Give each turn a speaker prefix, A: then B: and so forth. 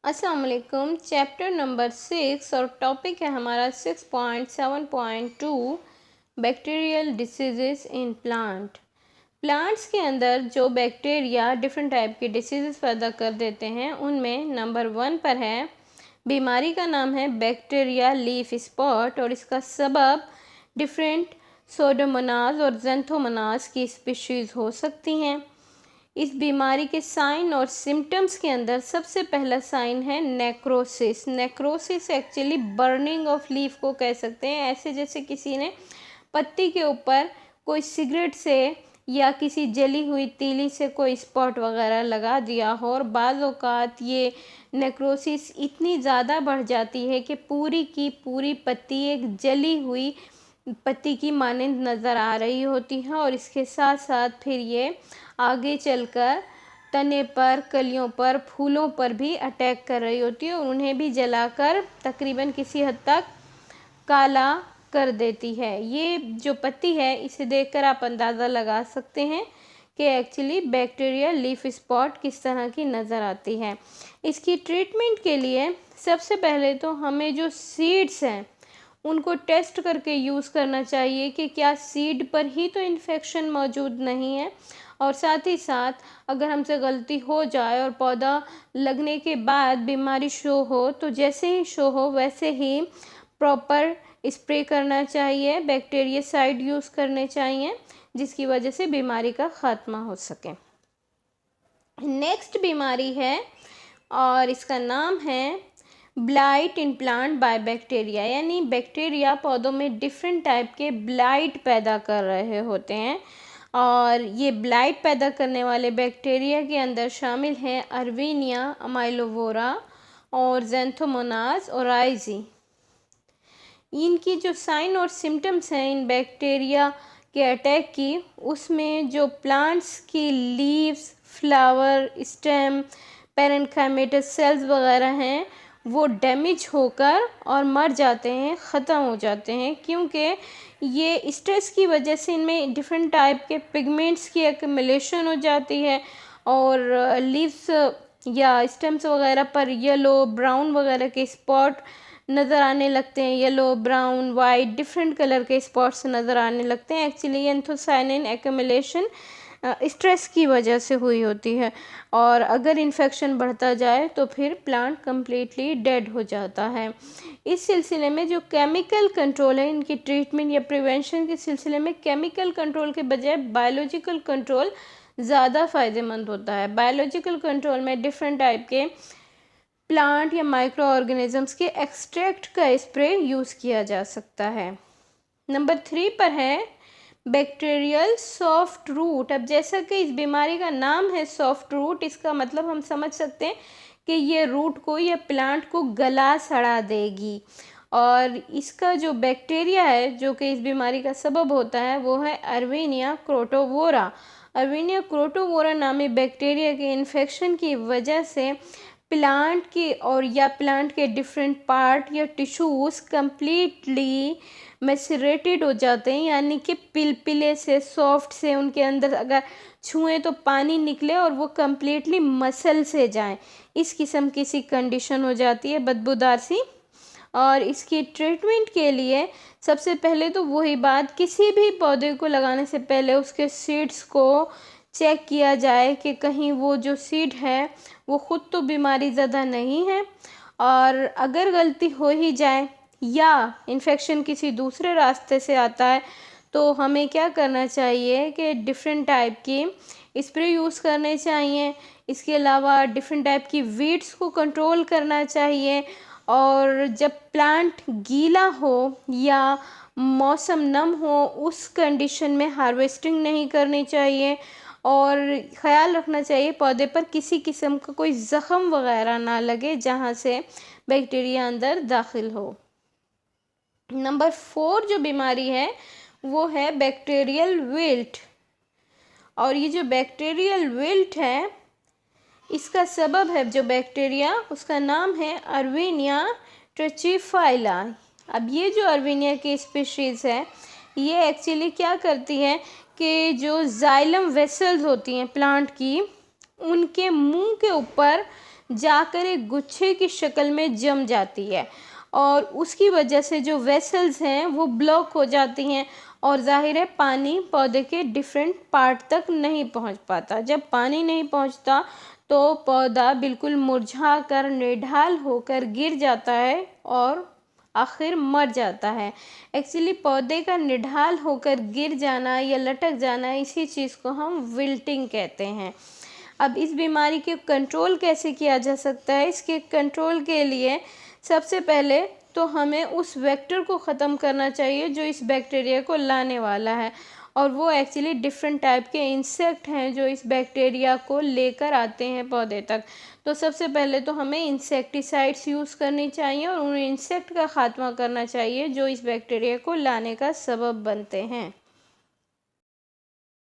A: अस्सलाम वालेकुम। Chapter number 6 और टॉपिक है हमारा 6.7.2 bacterial disease in plant. Plants के अंदर जो बैक्टीरिया डिफरेंट टाइप के डिसीज़ पैदा कर देते हैं उनमें नंबर 1 पर है बीमारी का नाम है बैक्टीरिया लीफ स्पॉट और इसका सबब डिफरेंट सोडोमोनास और जेंथोमोनास की स्पीशीज़ हो सकती हैं। इस बीमारी के साइन और सिम्टम्स के अंदर सबसे पहला साइन है necrosis. Necrosis actually burning of leaf को कह सकते हैं, ऐसे जैसे किसी ने पत्ती के ऊपर कोई सिगरेट से या किसी जली हुई तीली से कोई स्पॉट वगैरह लगा दिया हो। और बाज़ औक़ात ये नेक्रोसिस इतनी ज़्यादा बढ़ जाती है कि पूरी की पूरी पत्ती एक जली हुई पत्ती की मानंद नज़र आ रही होती है और इसके साथ साथ फिर ये आगे चलकर तने पर, कलियों पर, फूलों पर भी अटैक कर रही होती है और उन्हें भी जलाकर तकरीबन किसी हद तक काला कर देती है। ये जो पत्ती है इसे देखकर आप अंदाज़ा लगा सकते हैं कि एक्चुअली बैक्टीरिया लीफ स्पॉट किस तरह की नज़र आती है। इसकी ट्रीटमेंट के लिए सबसे पहले तो हमें जो सीड्स हैं उनको टेस्ट करके यूज़ करना चाहिए कि क्या सीड पर ही तो इन्फेक्शन मौजूद नहीं है, और साथ ही साथ अगर हमसे गलती हो जाए और पौधा लगने के बाद बीमारी शो हो तो जैसे ही शो हो वैसे ही प्रॉपर स्प्रे करना चाहिए, बैक्टीरियासाइड यूज़ करने चाहिए जिसकी वजह से बीमारी का ख़ात्मा हो सके। नेक्स्ट बीमारी है और इसका नाम है blight in plant by bacteria, यानी बैक्टीरिया पौधों में डिफरेंट टाइप के ब्लाइट पैदा कर रहे होते हैं और ये ब्लाइट पैदा करने वाले बैक्टीरिया के अंदर शामिल हैं अर्वीनिया, अमाइलोवोरा और जेंथोमोनास और आइजी। इनकी जो साइन और सिम्टम्स हैं इन बैक्टीरिया के अटैक की, उसमें जो प्लांट्स की leaves, flower, stem, parenchymatous sales वगैरह हैं वो डैमेज होकर और मर जाते हैं, ख़त्म हो जाते हैं, क्योंकि ये स्ट्रेस की वजह से इनमें डिफरेंट टाइप के पिगमेंट्स की एक्युमुलेशन हो जाती है और लीव्स या स्टेम्स वगैरह पर येलो, ब्राउन वगैरह के स्पॉट नज़र आने लगते हैं। Yellow, brown, white different colour के स्पॉट्स नज़र आने लगते हैं। एक्चुअली एंथोसायनिन एक्युमुलेशन स्ट्रेस की वजह से हुई होती है और अगर इन्फेक्शन बढ़ता जाए तो फिर प्लांट कम्प्लीटली डेड हो जाता है। इस सिलसिले में जो केमिकल कंट्रोल है, इनकी ट्रीटमेंट या प्रिवेंशन के सिलसिले में केमिकल कंट्रोल के बजाय बायोलॉजिकल कंट्रोल ज़्यादा फ़ायदेमंद होता है। बायोलॉजिकल कंट्रोल में डिफरेंट टाइप के प्लांट या माइक्रो ऑर्गेनिजम्स के एक्सट्रैक्ट का स्प्रे यूज़ किया जा सकता है। नंबर 3 पर है बैक्टीरियल सॉफ्ट रूट। अब जैसा कि इस बीमारी का नाम है सॉफ्ट रूट, इसका मतलब हम समझ सकते हैं कि ये रूट को या प्लांट को गला सड़ा देगी और इसका जो बैक्टीरिया है जो कि इस बीमारी का सबब होता है वो है अर्वीनिया क्रोटोवोरा। अर्वीनिया क्रोटोवोरा नामी बैक्टीरिया के इन्फेक्शन की वजह से प्लांट के और या प्लांट के डिफरेंट पार्ट या टिश्यूज़ कम्प्लीटली मैसरेटेड हो जाते हैं, यानी कि पिलपिले से, सॉफ्ट से उनके अंदर अगर छुएं तो पानी निकले और वो कम्प्लीटली मसल से जाएं। इस किस्म की सी कंडीशन हो जाती है, बदबूदार सी। और इसकी ट्रीटमेंट के लिए सबसे पहले तो वही बात, किसी भी पौधे को लगाने से पहले उसके सीड्स को चेक किया जाए कि कहीं वो जो सीड है वो ख़ुद तो बीमारी ज़्यादा नहीं है, और अगर गलती हो ही जाए या इन्फेक्शन किसी दूसरे रास्ते से आता है तो हमें क्या करना चाहिए कि डिफरेंट टाइप की स्प्रे यूज़ करने चाहिए। इसके अलावा डिफरेंट टाइप की वीड्स को कंट्रोल करना चाहिए और जब प्लांट गीला हो या मौसम नम हो उस कंडीशन में हार्वेस्टिंग नहीं करनी चाहिए और ख़याल रखना चाहिए पौधे पर किसी किस्म का कोई ज़ख़म वगैरह ना लगे जहाँ से बैक्टीरिया अंदर दाखिल हो। नंबर 4 जो बीमारी है वो है बैक्टीरियल विल्ट, और ये जो बैक्टीरियल विल्ट है इसका सबब है जो बैक्टीरिया, उसका नाम है अर्वीनिया ट्रेचिफाइला। अब ये जो अर्वीनिया की स्पीशीज़ है ये एक्चुअली क्या करती है कि जो जाइलम वेसल्स होती हैं प्लांट की, उनके मुंह के ऊपर जाकर एक गुच्छे की शक्ल में जम जाती है और उसकी वजह से जो वेसल्स हैं वो ब्लॉक हो जाती हैं और ज़ाहिर है पानी पौधे के डिफरेंट पार्ट तक नहीं पहुंच पाता। जब पानी नहीं पहुंचता तो पौधा बिल्कुल मुरझा कर निढाल होकर गिर जाता है और आखिर मर जाता है। एक्चुअली पौधे का निढाल होकर गिर जाना या लटक जाना, इसी चीज़ को हम विल्टिंग कहते हैं। अब इस बीमारी के कंट्रोल कैसे किया जा सकता है? इसके कंट्रोल के लिए सबसे पहले तो हमें उस वेक्टर को ख़त्म करना चाहिए जो इस बैक्टीरिया को लाने वाला है, और वो एक्चुअली डिफरेंट टाइप के इंसेक्ट हैं जो इस बैक्टीरिया को लेकर आते हैं पौधे तक। तो सबसे पहले तो हमें इंसेक्टिसाइड्स यूज़ करनी चाहिए और उन इंसेक्ट का खात्मा करना चाहिए जो इस बैक्टीरिया को लाने का सबब बनते हैं।